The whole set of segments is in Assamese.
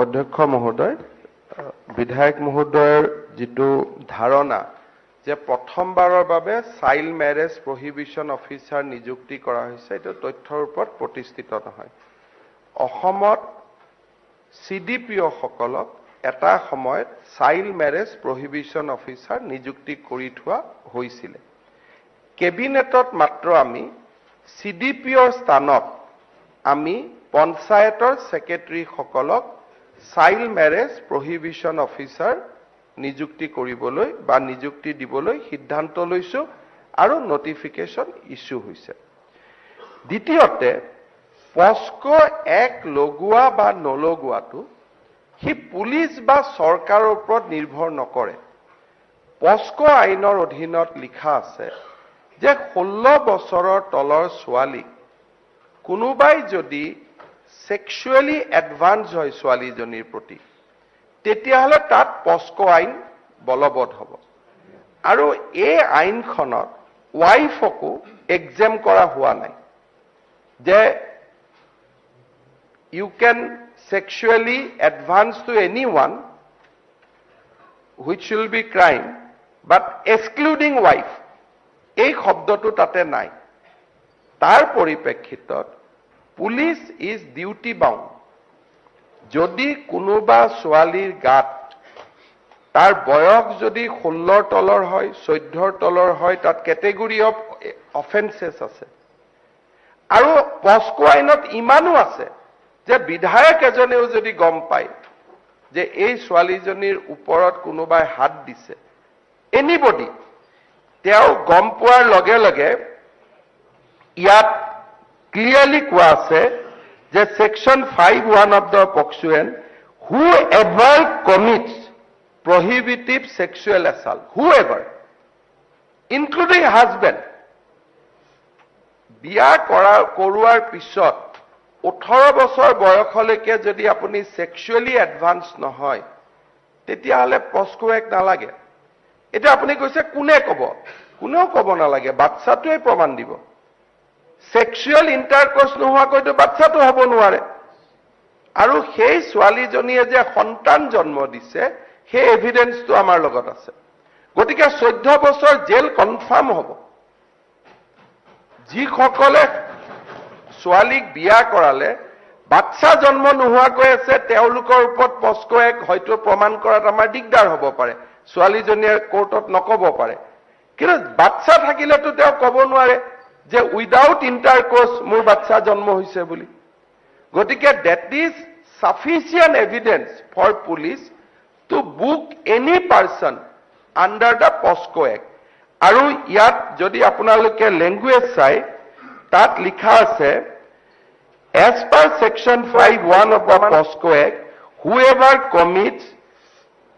অধ্যক্ষ মহোদয়, বিধায়ক মহোদয়ৰ যেটো ধাৰণা যে প্ৰথমবাৰৰ বাবে চাইল্ড ম্যাৰেজ প্ৰহিবিশন অফিচাৰ নিযুক্তি কৰা হৈছে, এটা তথ্যৰ ওপৰত প্ৰতিষ্ঠিত নহয়। অসমত CDPO সকলক এটা সময়ত চাইল্ড ম্যাৰেজ প্ৰহিবিশন অফিচাৰ নিযুক্তি কৰি থোৱা হৈছিল। কেবিনেটত মাত্ৰ আমি CDPOৰ স্থানত আমি পঞ্চায়তৰ সেক্ৰেটাৰী সকলক চাইল্ড ম্যাৰেজ প্ৰহিবিশন অফিচাৰ নিযুক্তি কৰিবলৈ বা নিযুক্তি দিবলৈ সিদ্ধান্ত লৈছো আৰু নটিফিকেশন ইস্যু হৈছে। দ্বিতীয়তে পস্কো এক লগোৱা বা নলগোৱাটো হি পুলিচ বা চৰকাৰৰ ওপৰত নিৰ্ভৰ নকৰে। পস্কো আইনৰ অধীনত লিখা আছে যে 16 বছৰৰ তলৰ ছোৱালী কোনোবাই যদি সেক্সুয়ালি এডভান্স হয় ছোৱালীজনীৰ প্ৰতি, তেতিয়াহলে তাত পস্কো আইন বলবৎ হ'ব। আৰু এই আইনখনত ওয়াইফকো এক্সেম কৰা হোৱা নাই যে you can sexually advance to anyone which will be crime but excluding wife, এই শব্দটো তাতে নাই। তাৰ পৰিপ্ৰেক্ষিতত পুলিচ ইজ ডিউটি বাউন্ড। যদি কোনোবা ছোৱালীৰ গাত তাৰ বয়স যদি 16 তলৰ হয়, 14 তলৰ হয়, তাত ক্যাটেগৰি অফ অফেন্সেস আছে। আৰু পস্কো আইনত ইমানো আছে যে বিধায়ক এজনেও যদি গম পায় যে এই ছোৱালীজনীৰ ওপৰত কোনোবাই হাত দিছে, এনিবডি, তেওঁ গম পোৱাৰ লগে লগে ইয়াত ক্লিয়াৰলি কোৱা আছে যে section 5(1) of the POCSO Act, whoever commits prohibitive sexual assault, whoever, including husband, বিয়া কৰোৱাৰ পিছত 18 বছৰ বয়সলৈকে যদি আপুনি সেক্সুয়ালি এডভান্স নহয়, তেতিয়াহলে পস্কো এক নালাগে। এটা আপুনি কৈছে কোনে কব? কোনেও কব নালাগে, বাচ্চাটোৱে প্ৰমাণ দিব। সেক্সুয়াল ইন্টাৰকোৰ্স নোহোৱাকৈতো বাচ্চাটো হ'ব নোৱাৰে। আৰু সেই ছোৱালীজনীয়ে যে সন্তান জন্ম দিছে, সেই এভিডেন্সটো আমাৰ লগত আছে। গতিকে 14 বছৰ জেল কনফাৰ্ম হ'ব। যিসকলে ছোৱালীক বিয়া কৰালে বাচ্চা জন্ম নোহোৱাকৈ আছে, তেওঁলোকৰ ওপৰত পস্কো এক হয়তো প্ৰমাণ কৰাত আমাৰ দিগদাৰ হ'ব পাৰে, ছোৱালীজনীয়ে কোৰ্টত নকব পাৰে। কিন্তু বাচ্চা থাকিলেতো তেওঁ কব নোৱাৰে যে উইদাউট ইন্টাৰকোৰ্স মোৰ বাচ্চা জন্ম হৈছে বুলি। গতিকে that is sufficient evidence for police to book any person under the POCSO act. আৰু ইয়াত যদি আপোনালোকে লেংগুৱেজ চাই, তাত লিখা আছে as per section 5(1) of the POSCO Act, whoever commits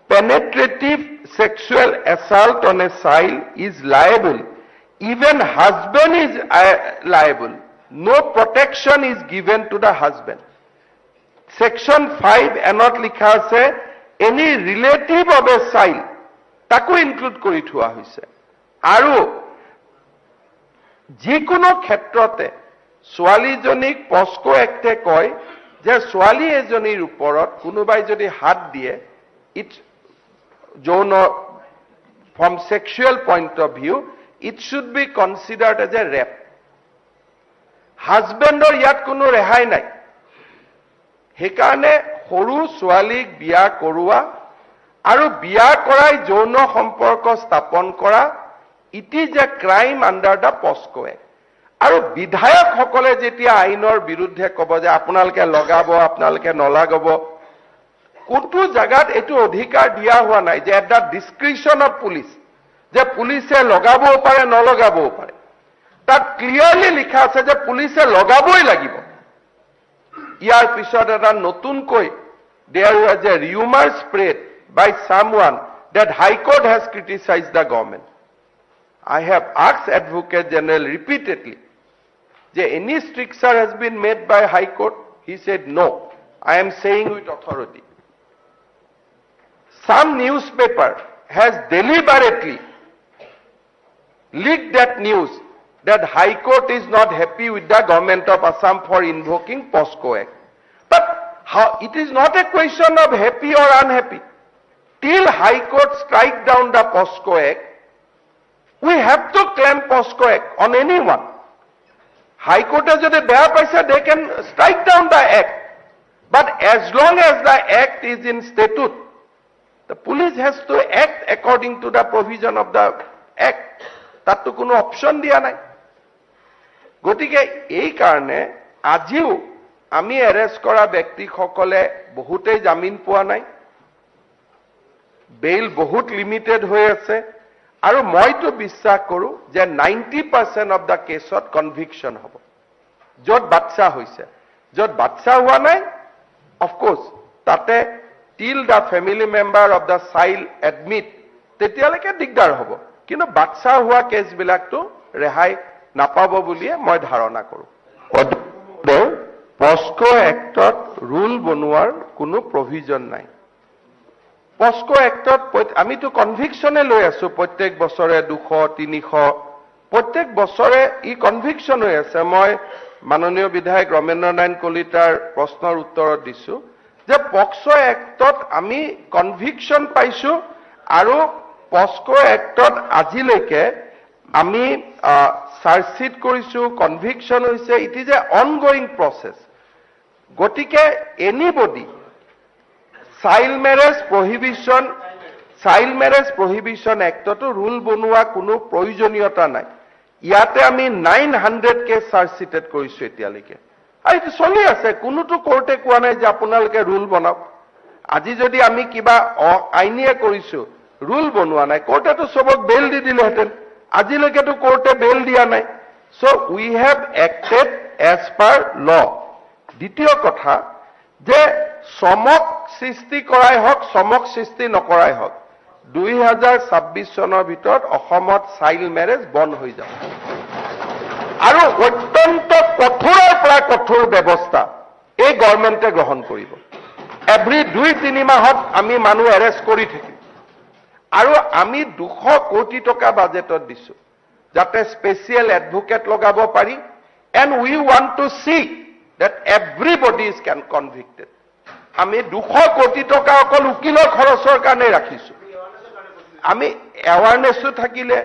penetrative sexual assault on a child is liable. Even husband is liable. No protection is given to the husband. Section 5 anot likha ase any relative of a child taku include kori thua hoise. Aru যিকোনো ক্ষেত্ৰতে ছোৱালীজনীক পস্কো এক্টে কয় যে ছোৱালী এজনীৰ ওপৰত কোনোবাই যদি হাত দিয়ে, ইট যৌন from sexual point of view, it should be considered as a rape. Husbandor ইয়াত কোনো ৰেহাই নাই। সেইকাৰণে সৰু ছোৱালীক বিয়া কৰোৱা আৰু বিয়া কৰাই যৌন সম্পৰ্ক স্থাপন কৰা, it is a crime under the POSCO Act. আৰু বিধায়ক সকলে যেতিয়া আইনৰ বিৰুদ্ধে কব যে আপোনালোকে লগাব, আপোনালোকে নলাগাব, কোনটো জায়গাত এটো অধিকাৰ দিয়া হোৱা নাই যে এট দ্য ডিসক্ৰিপশন অফ পুলিচ, যে পুলিচে লগাবও পাৰে নলগাবও পাৰে। তাত ক্লিয়াৰলি লিখা আছে যে পুলিচে লগাবই লাগিব। ইয়াৰ পিছত এটা নতুনকৈ there was a rumor spread by someone that High Court has criticized the government. I have asked Advocate General repeatedly, that any stricture has been made by High Court? He said no. I am saying with authority. Some newspaper has deliberately leaked that news that High Court is not happy with the government of Assam for invoking POSCO Act. But How, it is not a question of happy or unhappy. Till High Court strike down the POSCO Act, we have to claim POSCO Act on anyone. High Court has just a bear paisa, they can strike down the Act. But as long as the Act is in statute, the police has to act according to the provision of the Act. That to কোনো option দিয়া নাই গতিকে এই কারণে আজিও আমি এরেস্ট করা ব্যক্তিসকলে বহুতেই জামিন পোৱা নাই বেইল বহুত লিমিটেড হৈ আছে আৰু মইতো বিশ্বাস কৰো যে 90% অফ দা কেছত কনভিকশন হ'ব যত বাচ্চা হৈছে যত বাচ্চা হোৱা নাই অফ কোৰ্স তাতে টিল the family member of the child admit তেতিয়ালৈকে দিগদাৰ হ'ব কিন্তু বাচ্চা হোৱা কেছ বিলাকটো ৰেহাই নাপাব বুলিয়ে মই ধাৰণা কৰো পস্কো এক্টত ৰুল বনোৱাৰ কোনো প্ৰভিজন নাই পস্কো এক্টত আমিতো কনভিকশনে লৈ আছো প্ৰত্যেক বছৰে 200 300 প্ৰত্যেক বছৰে ই কনভিকশন হৈ আছে মই মাননীয় বিধায়ক ৰমেন্দ্ৰ নাৰায়ণ কলিতাৰ প্ৰশ্নৰ উত্তৰত দিছো যে পক্সো এক্টত আমি কনভিকশন পাইছো আৰু পস্কো এক্টত আজিলৈকে আমি চাৰ্জশিট কৰিছো কনভিকশন হৈছে it is a ongoing process গতিকে এনিবডি চাইল্ড ম্যাৰেজ প্ৰহিবিশন এক্টতো ৰুল বনোৱা কোনো প্ৰয়োজনীয়তা নাই ইয়াতে আমি 900 কেস চাৰ্জশিটেড কৰিছো এতিয়ালৈকে আৰু এটো চলি আছে কোনোটো কোৰ্টে কোৱা নাই যে আপোনালোকে ৰুল বনাওক আজি যদি আমি কিবা আইনীয়ে কৰিছো ৰুল বনোৱা নাই কোৰ্টেটো সবক বেল দি দিলেহেঁতেন আজিলৈকেতো কোৰ্টে বেল দিয়া নাই so we have acted as per law দ্বিতীয় কথা যে সমক সৃষ্টি কৰাই হক সমক সৃষ্টি নকৰাই হক 2026 চনৰ ভিতৰত অসমত চাইল্ড ম্যাৰেজ বন্ধ হৈ যাব আৰু অত্যন্ত কঠোৰৰ পৰা কঠোৰ ব্যৱস্থা এই গভৰ্ণমেণ্টে গ্ৰহণ কৰিব এভৰি 2-3 মাহত আমি মানুহ এৰেষ্ট কৰি থাকিম আৰু আমি 200 কোটি টকা বাজেটত দিছো যাতে স্পেশাল এডভোকেট লগাব পাৰি and we want to see that everybody is convicted আমি 200 কোটি টকা অকল উকিলৰ খৰচৰ কাৰণে ৰাখিছো আমি এৱাৰনেসও থাকিলে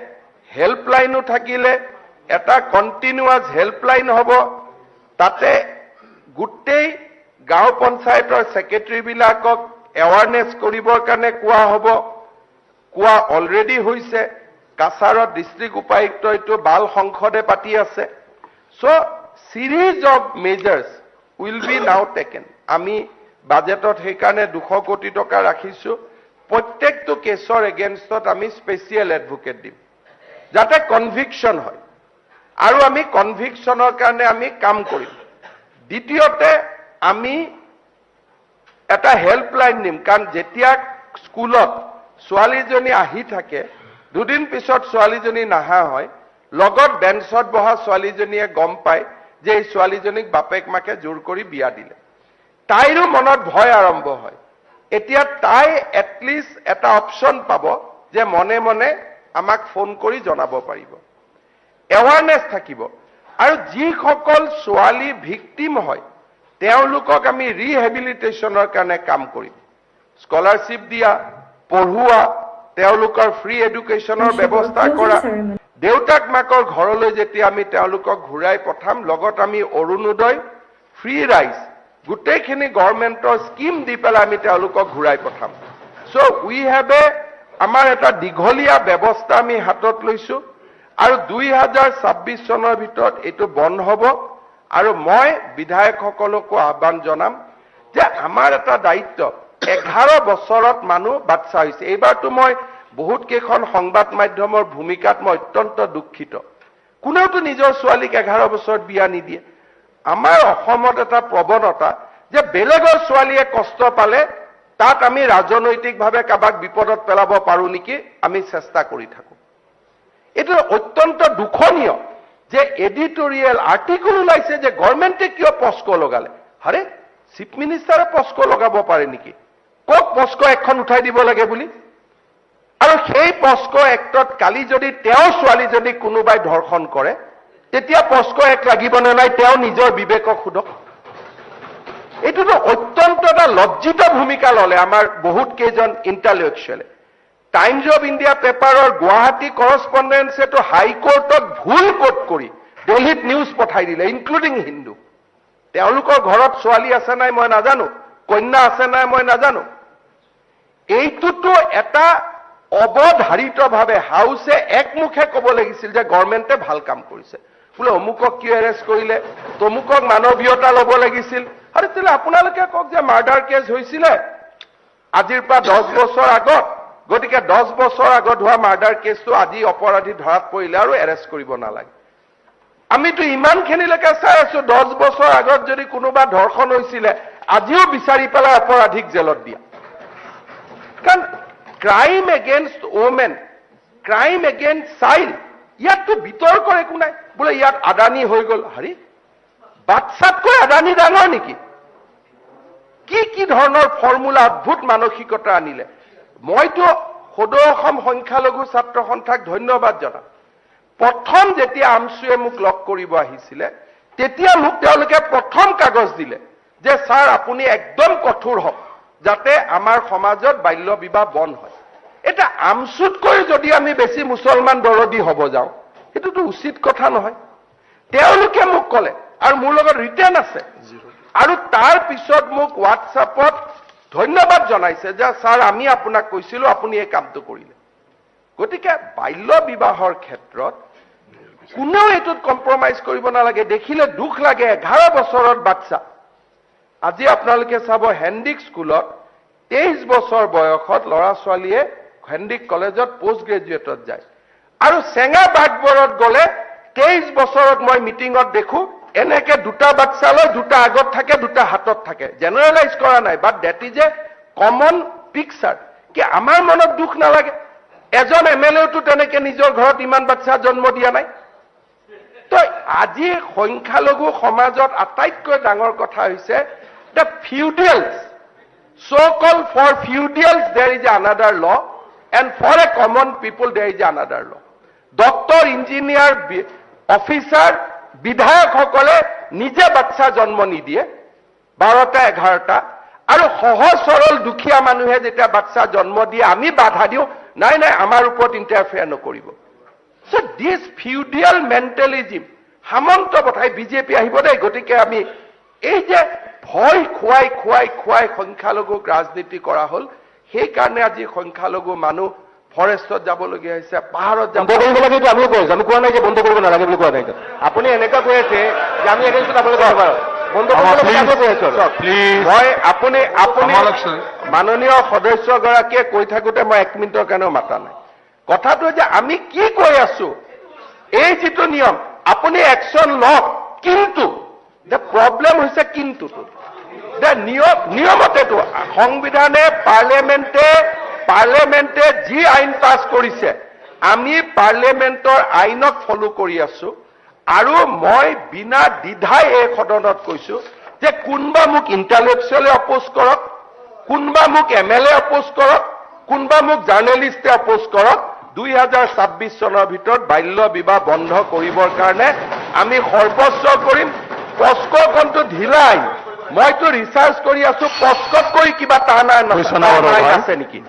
হেল্পলাইনও থাকিলে এটা কন্টিনিউয়াস হেল্পলাইন হ'ব তাতে গুটেই গাঁও পঞ্চায়তৰ সেক্ৰেটাৰী বিলাকক এৱাৰনেস কৰিবৰ কাৰণে কোৱা হ'ব কোৱা অলৰেডি হৈছে কাছাৰত ডিস্ট্ৰিক্ট উপায়ুক্ত এটো বাল সংসদে পাতি আছে so series of measures will be now taken আমি বাজেটত হেকাৰণে 200 কোটি টকা ৰাখিছো প্ৰত্যেকটো কেছৰ এগেইনষ্টত আমি স্পেশাল এডভোকেট দিম যাতে কনভিকশন হয় আৰু আমি কনভিকশনৰ কাৰণে আমি কাম কৰিম দ্বিতীয়তে আমি এটা হেল্পলাইন নিম কাৰণ যেতিয়া স্কুলত ছোৱালীজনী আহি থাকে দুদিন পিছত ছোৱালীজনী নাহা হয় লগত বেঞ্চত বহা ছোৱালীজনীয়ে গম পায় যে এই ছোৱালীজনীক বাপেক মাকে জোৰ কৰি বিয়া দিলে তাইৰো মনত ভয় আৰম্ভ হয় এতিয়া তাই এটলিষ্ট এটা অপশন পাব যে মনে মনে আমাক ফোন কৰি জনাব পাৰিব এৱাৰনেস থাকিব আৰু যিসকল ছোৱালী ভিকটিম হয় তেওঁলোকক আমি ৰিহেবিলিটেশনৰ কাৰণে কাম কৰিম স্কলাৰশিপ দিয়া পঢ়ুৱা তেওঁলোকৰ ফ্ৰী এডুকেশনৰ ব্যৱস্থা কৰা দেউতাক মাকৰ ঘৰলৈ যেতিয়া আমি তেওঁলোকক ঘূৰাই পঠাম লগত আমি অৰুণোদয় ফ্ৰী ৰাইস গুটেইখিনি গভৰ্ণমেণ্টৰ স্কিম দি পেলাই আমি তেওঁলোকক ঘূৰাই পঠাম সো উই হ্যাভ এ আমাৰ এটা দীঘলীয়া ব্যৱস্থা আমি হাতত লৈছো আৰু 2026 চনৰ ভিতৰত এটো বন্ধ হ'ব আৰু মই বিধায়কসকলকো আহ্বান জনাম যে আমাৰ এটা দায়িত্ব 11 বছৰত মানুহ বাচ্চা হৈছে এইবাৰটো মই বহুত কেইখন সংবাদ মাধ্যমৰ ভূমিকাত মই অত্যন্ত দুঃখিত কোনেওতো নিজৰ ছোৱালীক 11 বছৰত বিয়া নিদিয়ে আমাৰ অসমত এটা প্ৰৱণতা যে বেলেগৰ ছোৱালীয়ে কষ্ট পালে তাত আমি ৰাজনৈতিকভাৱে কাবাক বিপদত পেলাব পাৰো নেকি আমি চেষ্টা কৰি থাকো এটো অত্যন্ত দুখনীয় যে এডিটোৰিয়েল আৰ্টিকল ওলাইছে যে গভৰ্ণমেণ্টে কিয় পস্কো লগালে আৰে চিফ মিনিষ্টাৰে পস্কো লগাব পাৰে নেকি কক পস্কো এখন উঠাই দিব লাগে বুলি আৰু সেই পস্কো এক্টত কালি যদি তেওঁ ছোৱালীজনী কোনোবাই ধৰ্ষণ কৰে তেতিয়া পস্কো এক লাগিব নে নাই তেওঁ নিজৰ বিবেকক খুদক এইটোতো অত্যন্ত এটা লজ্জিত ভূমিকা ললে আমাৰ বহুত কেইজন ইণ্টেলেকচুৱেলে টাইমছ অফ ইণ্ডিয়া পেপাৰৰ গুৱাহাটী কৰস্পণ্ডেঞ্চেটো হাইকোৰ্টত ভুল কোট কৰি দিল্লীত নিউজ পঠাই দিলে ইনক্লুডিং হিন্দু তেওঁলোকৰ ঘৰত ছোৱালী আছে নাই মই নাজানো কন্যা আছে নাই মই নাজানো এইটোতো এটা অবধাৰিতভাৱে হাউছে একমুখে ক'ব লাগিছিল যে গভৰ্ণমেণ্টে ভাল কাম কৰিছে বোলে অমুকক কিয় এৰেষ্ট কৰিলে তমুকক মানৱীয়তা ল'ব লাগিছিল আৰু তেতিয়াহ'লে আপোনালোকে কওক যে মাৰ্ডাৰ কেছ হৈছিলে আজিৰ পৰা 10 বছৰ আগত গতিকে 10 বছৰ আগত হোৱা মাৰ্ডাৰ কেছটো আজি অপৰাধী ধৰাত পৰিলে আৰু এৰেষ্ট কৰিব নালাগে আমিতো ইমানখিনিলৈকে চাই আছো 10 বছৰ আগত যদি কোনোবা ধৰ্ষণ হৈছিলে আজিও বিচাৰি পেলাই অপৰাধীক জেলত দিয়া কাৰণ crime against women crime against child ইয়াততো বিতৰ্কৰ একো নাই বোলে ইয়াত আদানী হৈ গ'ল হাৰি বাচ্চাতকৈ আদানী ডাঙৰ নেকি কি ধৰণৰ ফৰ্মুলা অদ্ভুত মানসিকতা আনিলে মইতো সদৌ অসম সংখ্যালঘু ছাত্ৰ সন্থাক ধন্যবাদ জনাম প্ৰথম যেতিয়া আমচুৱে মোক লগ কৰিব আহিছিলে তেতিয়া মোক তেওঁলোকে প্ৰথম কাগজ দিলে যে ছাৰ আপুনি একদম কঠোৰ হওক যাতে আমাৰ সমাজত বাল্য বিবাহ বন্ধ হয় এটা আমচুতকৈ যদি আমি বেছি মুছলমান দৰদী হ'ব যাওঁ এটোতো উচিত কথা নহয় তেওঁলোকে মোক ক'লে আৰু মোৰ লগত ৰিটাৰ্ণ আছে আৰু তাৰ পিছত মোক হোৱাটছআপত ধন্যবাদ জনাইছে যে ছাৰ আমি আপোনাক কৈছিলো আপুনি এই কামটো কৰিলে গতিকে বাল্য বিবাহৰ ক্ষেত্ৰত কোনেও এটোত কম্প্ৰমাইজ কৰিব নালাগে দেখিলে দুখ লাগে 11 বছৰৰ বাচ্চা আজি আপোনালোকে চাব হেণ্ডিক স্কুলত 23 বছৰ বয়সত ল'ৰা ছোৱালীয়ে হেণ্ডিক কলেজত পোষ্ট গ্ৰেজুৱেটত যায় আৰু চেঙা বাগবৰত গ'লে 23 বছৰত মই মিটিঙত দেখো এনেকে দুটা বাচ্চা লৈ দুটা আগত থাকে দুটা হাতত থাকে জেনেৰেলাইজ কৰা নাই but that is a common picture কি আমাৰ মনত দুখ নালাগে এজন এমএলএটো তেনেকে নিজৰ ঘৰত ইমান বাচ্চা জন্ম দিয়া নাই তো আজি সংখ্যালঘু সমাজত আটাইতকৈ ডাঙৰ কথা হৈছে the ফিউডিয়েলছ so called for feudals there is another law and for a common people there is another law doctor engineer officer বিধায়ক সকলে নিজে বাচ্চা জন্ম নিদিয়ে 12টা 11টা আৰু সহজ সৰল দুখীয়া মানুহে যেতিয়া বাচ্চা জন্ম দিয়ে আমি বাধা দিও নাই নাই আমাৰ ওপৰত ইন্টাৰফেয়াৰ নকৰিব so this feudal mentalism সামন্ত বঠাই বিজেপি আহিব দেই গতিকে আমি এই যে ভয় খুৱাই সংখ্যালঘুক ৰাজনীতি কৰা হল সেই কাৰণে আজি সংখ্যালঘু মানুহ ফৰেষ্টত যাবলগীয়া হৈছে পাহাৰত যাব কৰিব লাগে তো আমিও কৈছো আমি কোৱা নাই যে বন্ধ কৰিব নালাগে বুলি কোৱা নাই আপুনি এনেকা কৈ আছে যে আমি এগেইনষ্ট আপোনালোকে বন্ধ কৰিব কৈ আছো প্লিজ মই আপুনি মাননীয় সদস্যগৰাকীয়ে কৈ থাকোতে মই 1 মিনিটৰ কাৰণেও মাতা নাই কথাটো যে আমি কি কৈ আছো এই যিটো নিয়ম আপুনি একশন লওক কিন্তু দ্য প্ৰব্লেম হৈছে কিন্তু নিয়মতেতো সংবিধানে পাৰ্লিয়ামেণ্টে যি আইন পাছ কৰিছে আমি পাৰ্লিয়ামেণ্টৰ আইনক ফলো কৰি আছো আৰু মই বিনা দ্বিধাই এই সদনত কৈছো যে কোনবা মোক ইন্টেলেকচুৱেলে অপোজ কৰক কোনবা মোক এমএলএ অপোজ কৰক কোনবা মোক জাৰ্নেলিষ্টে অপোজ কৰক 2026 চনৰ ভিতৰত বাল্য বিবাহ বন্ধ কৰিবৰ কাৰণে আমি সৰ্বস্ব কৰিম পস্কখনটো ঢিলাই মইতো ৰিচাৰ্চ কৰি আছো পস্কতকৈ কিবা টান আছে নেকি